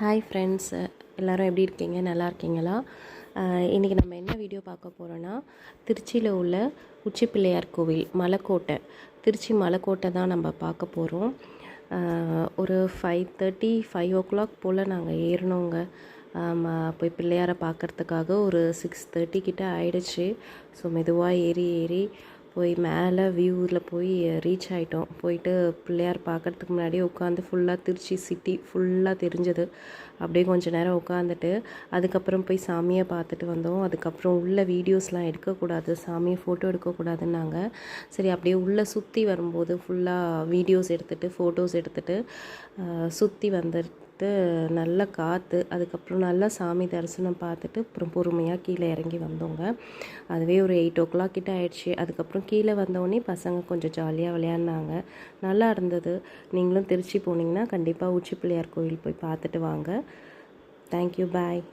Hi friends, எல்லோரும் எப்படி இருக்கீங்க? நல்லா இருக்கீங்களா? இன்றைக்கி நம்ம என்ன வீடியோ பார்க்க போகிறோன்னா, திருச்சியில் உள்ள உச்சி பிள்ளையார் கோவில் மலைக்கோட்டை, திருச்சி மலைக்கோட்டை தான் நம்ம பார்க்க போகிறோம். ஒரு 5:30 5 o'clock போல் நாங்கள் ஏறினோங்க. போய் பிள்ளையாரை பார்க்குறதுக்காக ஒரு 6:30 கிட்ட ஆயிடுச்சு. ஸோ மெதுவாக ஏறி போய் மேலே வியூவில் போய் ரீச் ஆகிட்டோம். போயிட்டு பிள்ளையார் பார்க்குறதுக்கு முன்னாடியே உட்காந்து ஃபுல்லாக திருச்சி சிட்டி ஃபுல்லாக தெரிஞ்சது. அப்படியே கொஞ்சம் நேரம் உட்காந்துட்டு அதுக்கப்புறம் போய் சாமியை பார்த்துட்டு வந்தோம். அதுக்கப்புறம் உள்ள வீடியோஸ்லாம் எடுக்கக்கூடாது, சாமியை ஃபோட்டோ எடுக்கக்கூடாதுன்னாங்க. சரி, அப்படியே உள்ளே சுற்றி வரும்போது ஃபுல்லாக வீடியோஸ் எடுத்துகிட்டு ஃபோட்டோஸ் எடுத்துகிட்டு சுற்றி வந்துட்டு நல்ல காற்று, அதுக்கப்புறம் நல்லா சாமி தரிசனம் பார்த்துட்டு அப்புறம் பொறுமையாக கீழே இறங்கி வந்தோங்க. அதுவே ஒரு 8 o'clock கிட்ட ஆயிடுச்சு. அதுக்கப்புறம் கீழே வந்தோடனே பசங்க கொஞ்சம் ஜாலியாக விளையாடினாங்க, நல்லா இருந்தது. நீங்களும் திருச்சி போனீங்கன்னா கண்டிப்பாக உச்சி பிள்ளையார் கோவில் போய் பார்த்துட்டு வாங்க. தேங்க்யூ, பாய்.